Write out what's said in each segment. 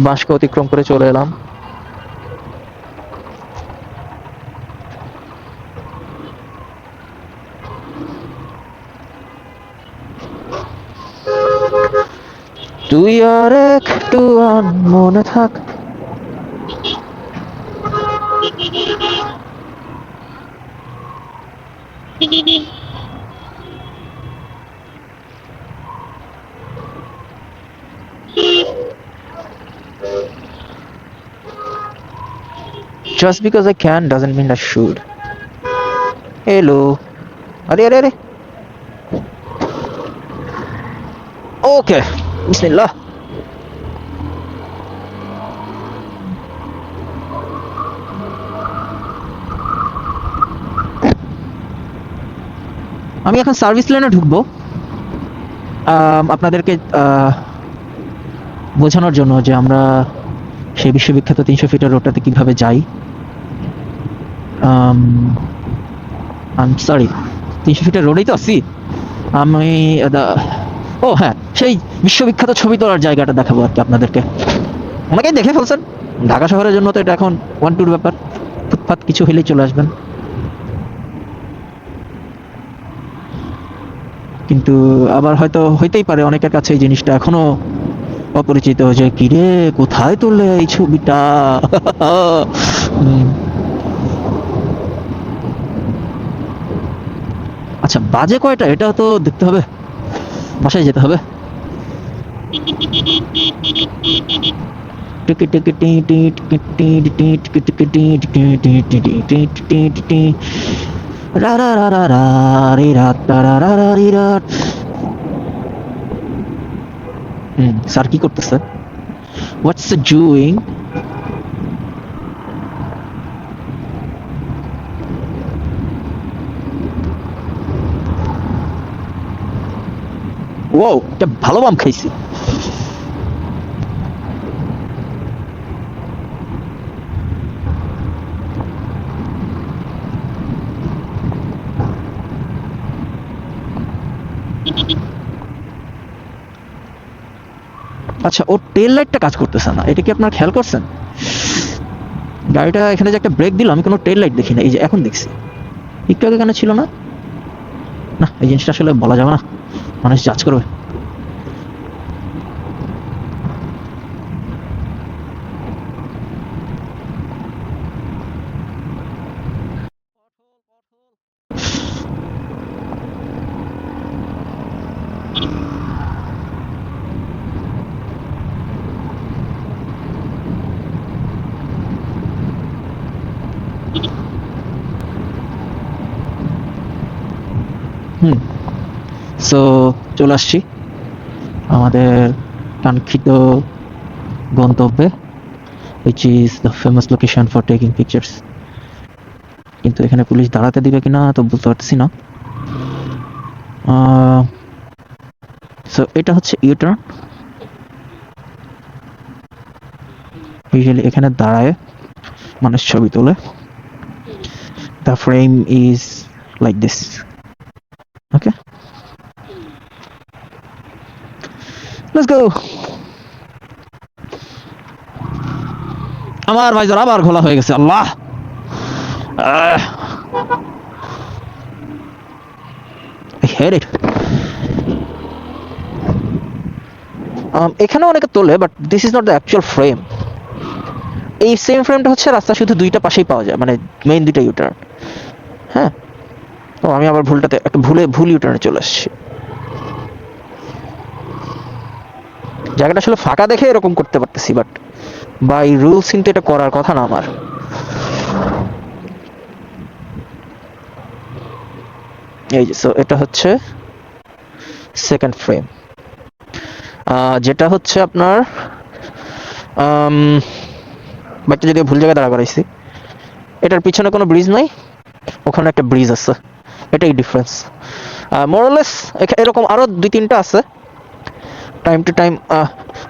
বাঁশকে অতিক্রম করে চলে এলাম। তুই আর একটু মনে থাক। Just because I can doesn't mean I should. Hello. अरे अरे अरे ओके बिस्मिल्लाह। আমি এখন সার্ভিস লেনে ঢুকবো আপনাদেরকে বোঝানোর জন্য যে আমরা সেই বিশ্ববিখ্যাত 300 ফিটের রোডটাতে কিভাবে যাই। সরি 300 ফিটের রোডেই তো আছি আমি। ও হ্যাঁ, সেই বিশ্ববিখ্যাত ছবি তোলার জায়গাটা দেখাবো আর কি আপনাদেরকে। অনেকেই দেখে ফেলছেন, ঢাকা শহরের জন্য তো এটা এখন ওয়ান টুর ব্যাপার। ফুটপাত কিছু হলেই চলে আসবেন। কিন্তু আবার হয়তো হইতেই পারে অনেকের কাছে এই জিনিসটা এখনো অপরিচিত, যে কিরে কোথায় তুললে এই ছবিটা। আচ্ছা বাজে কয়টা এটা তো দেখতে হবে, বাসায় যেতে হবে। স্যার কি করতেছে? হোয়াটস ডুইং? ও এটা ভালো বাম খাইছি। আচ্ছা ওর টেল লাইটটা কাজ করতেছে না, এটা কি আপনারা খেয়াল করছেন? গাড়িটা এখানে যে একটা ব্রেক দিল, আমি কোনো টেল লাইট দেখি না। এই যে এখন দেখছি, একটু আগে কেন ছিল না? না এই জিনিসটা আসলে বলা যাবে না, মানুষ জাজ করবে। সো চলে আসছি আমাদের কাঙ্ক্ষিত গন্তব্যে, which is the famous location for taking pictures. কিন্তু এখানে পুলিশ দাঁড়াতে দিবে কিনা তো বুঝতে পারতেছি না। সো এটা হচ্ছে ইউটার্ন। ইউজুয়ালি এখানে দাঁড়ায় মানুষ ছবি তোলে। The frame is like this. Okay, let's go. আমার ভাইজার আবার খোলা হয়ে গেছে, আল্লাহ। I hate it. এখানে অনেকে তোলে, but this is not the actual frame. এই সেম ফ্রেমটা হচ্ছে রাস্তা শুধু দুইটা পাশেই পাওয়া যায়, মানে মেইন দুইটা ইউটার্ন। হ্যাঁ, তো আমি আবার ভুলটাতে একটা ভুল ইউটার্নে চলে আসছি। জায়গাটা আসলে ফাঁকা দেখে এরকম করতে পারতেছি, বাট বাই রুলস কিন্তু এটা করার কথা না আমার। এই যে সো এটা হচ্ছে সেকেন্ড ফ্রেম, যেটা হচ্ছে আপনার বাচ্চা যদি ভুল জায়গায় দাঁড়া করাইছি। এটার পিছনে কোনো ব্রিজ নাই, ওখানে একটা ব্রিজ আছে, এটাই ডিফারেন্স। মোরলেস এরকম আরো দুই তিনটা আছে, টাইম টু টাইম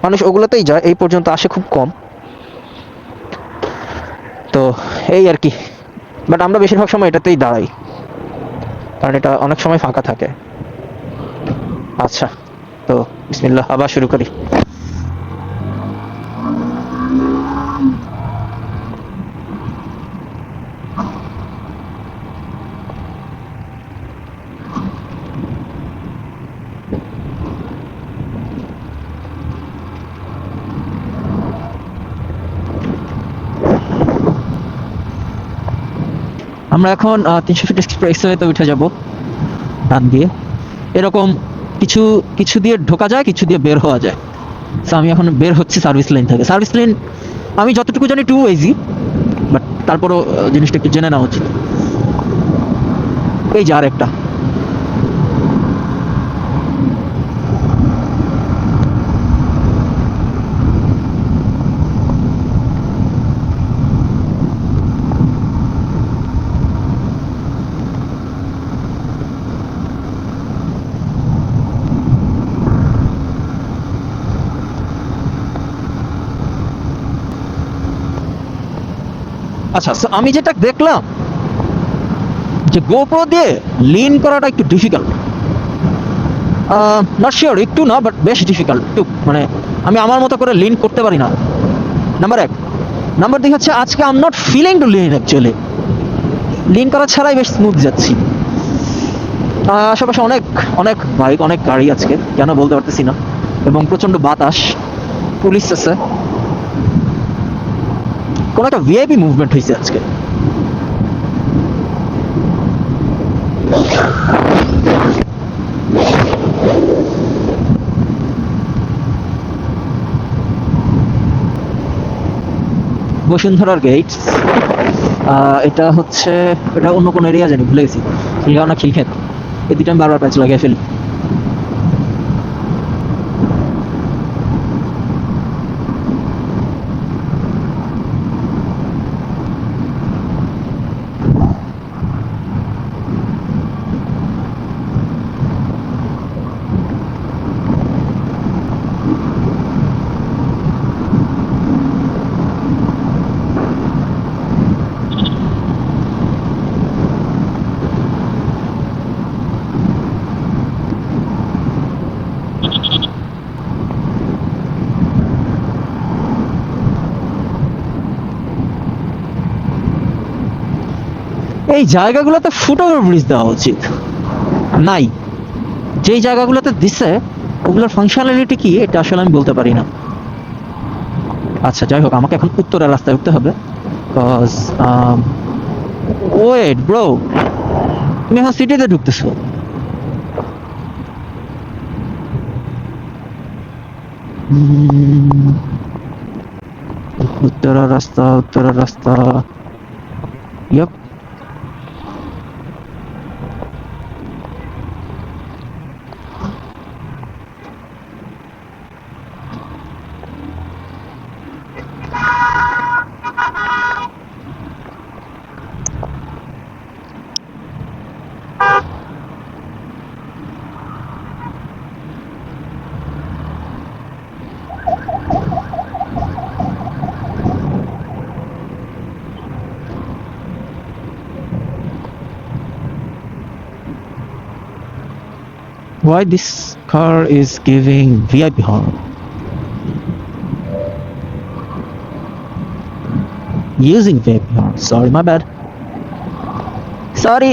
মানুষ ওগুলোতেই যায়, এই পর্যন্ত আসে খুব কম। তো এই আর কি, বাট আমরা বেশিরভাগ সময় এটাতেই দাঁড়াই, কারণ এটা অনেক সময় ফাঁকা থাকে। আচ্ছা তো বিসমিল্লাহ, আবার শুরু করি। আমরা এখন 300 ফিট এক্সপ্রেসওয়েতে উঠে যাব ডান দিয়ে। এরকম কিছু কিছু দিয়ে ঢোকা যায়, কিছু দিয়ে বের হওয়া যায়। তো আমি এখন বের হচ্ছি সার্ভিস লেন থেকে। সার্ভিস লেন আমি যতটুকু জানি 2 ওয়েজি, বাট তারপরও জিনিসটা একটু জেনে নেওয়া উচিত। এই যে আরেকটা। আচ্ছা, so আমি যেটা দেখলাম যে গোপ্রো দিয়ে লিন করাটা একটু ডিফিকাল্ট। নট শিওর, একটু না, বাট বেশ ডিফিকাল্ট একটু। মানে আমি আমার মতো করে লিন করতে পারি না, নাম্বার এক। নাম্বার দুই হচ্ছে আজকে I am not feeling to lean actually. Lean করা ছাড়াই বেশ স্মুথ যাচ্ছি। আশেপাশে অনেক অনেক বাইক, অনেক গাড়ি আজকে, কেন বলতে পারতেছি না, এবং প্রচণ্ড বাতাস, পুলিশ আছে, কোনো একটা ভিআইপি মুভমেন্ট হয়েছে আজকে। বসুন্ধরার গেট, এটা হচ্ছে, এটা অন্য কোনো এরিয়া জানি, ভুলে গেছি। খিলগাঁও না খিলক্ষেত, এই দুটো আমি বারবার প্যাচ লাগিয়ে ফেলি। এই জায়গাগুলোতে ফুটওভার ব্রিজ দেওয়া উচিত, নাই। যেই জায়গাগুলোতে দিছে ওগুলোর ফাংশনালিটি কি এটা আসলে আমি বলতে পারি না। আচ্ছা যাই হোক, আমাকে এখন উত্তরের রাস্তায় উঠতে হবে। কজ ওয়েট ব্রো, তুমি এখন সিটিতে ঢুকতেছো। উত্তরের রাস্তা, উত্তরের রাস্তা, ইয়েপ। Why this car is giving VIP horn? Using VIP horn. Sorry, my bad. Sorry.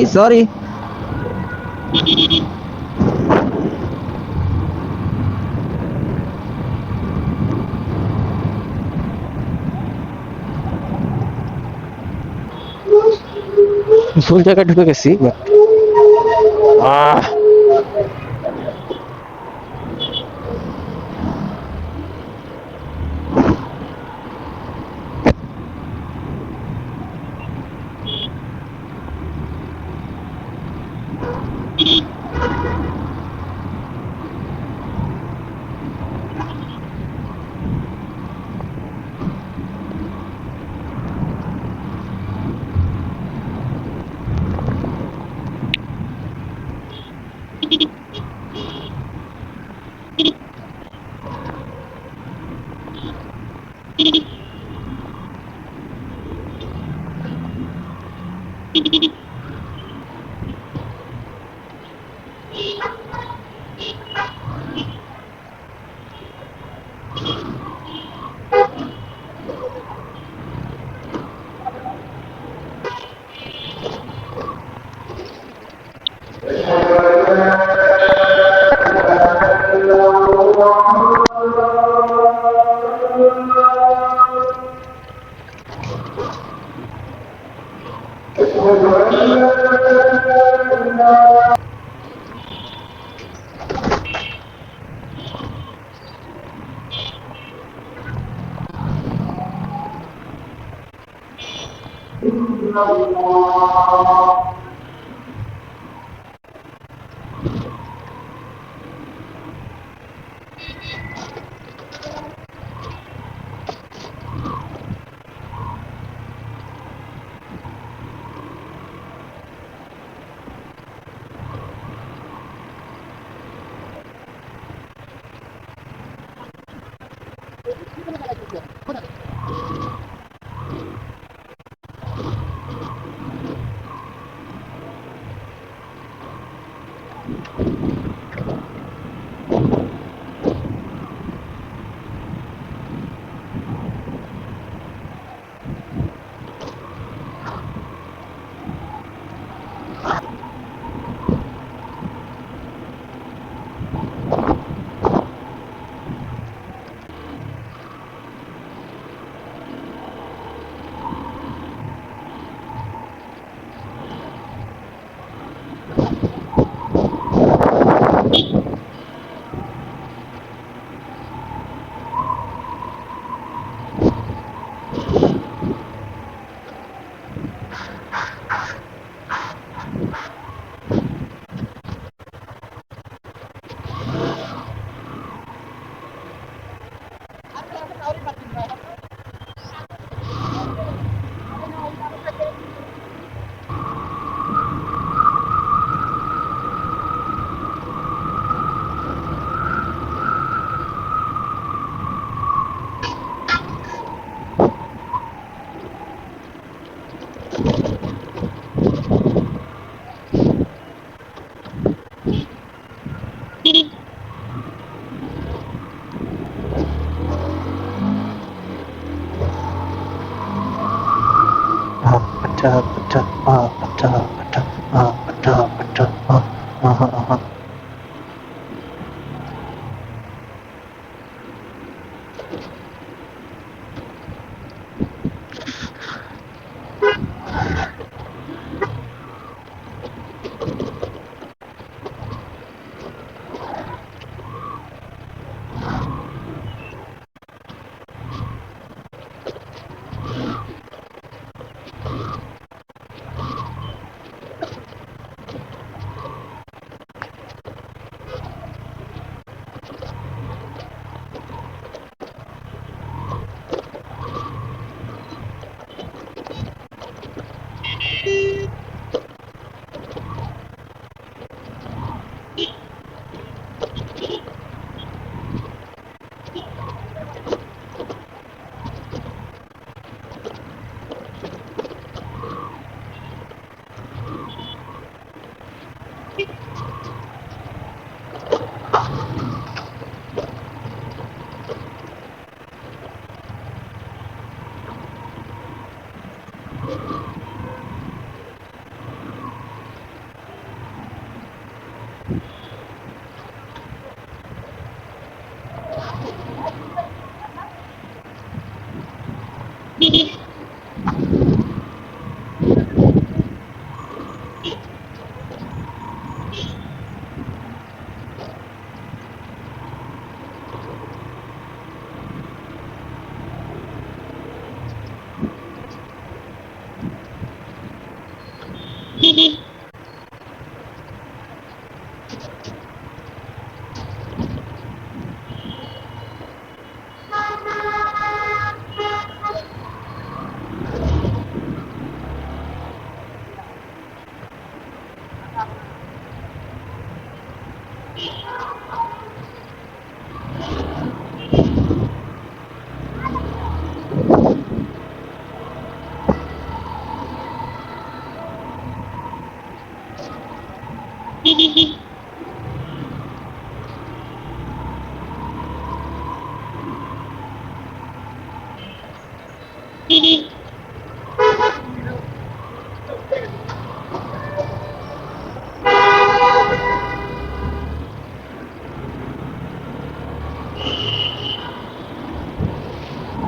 ভুল জায়গায় ঢুকে গেছি।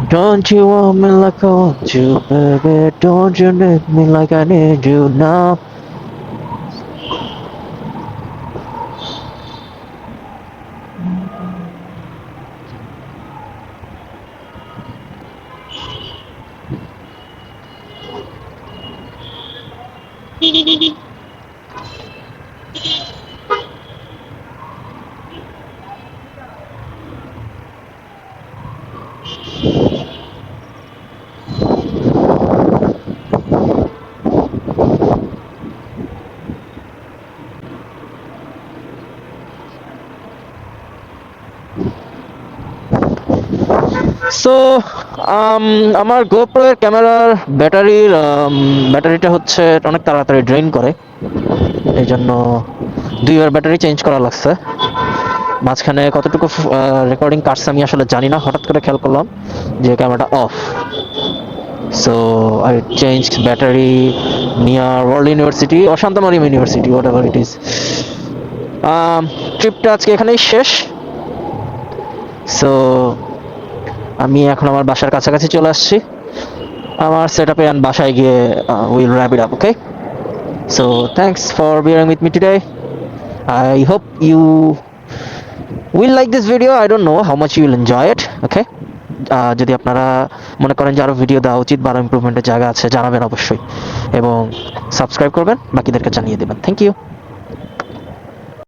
Don't you want me like I want you, baby? Don't you need me like I need you now? So আমার GoPro এর ক্যামেরার ব্যাটারিটা হচ্ছে অনেক তাড়াতাড়ি ড্রেন করে, এই জন্য দুইবার ব্যাটারি চেঞ্জ করা লাগছে। মাঝখানে কতটুকু রেকর্ডিং কাটছে আমি আসলে জানি না, হঠাৎ করে খেয়াল করলাম যে ক্যামেরাটা অফ। So I change battery near world university or Shanto-Mariam university, whatever it is. ট্রিপটা আজকে এখানেই শেষ। সো আমি এখন আমার বাসার কাছাকাছি চলে আসছি, আমার সেট আপে বাসায় গিয়ে will wrap it up, okay? So thanks for bearing with me today. I hope you will like this video. I don't know how much you will enjoy it, okay? যদি আপনারা মনে করেন যে আরও ভিডিও দেওয়া উচিত বা আরও ইমপ্রুভমেন্টের জায়গা আছে, জানাবেন অবশ্যই, এবং সাবস্ক্রাইব করবেন, বাকিদেরকে জানিয়ে দেবেন। Thank you.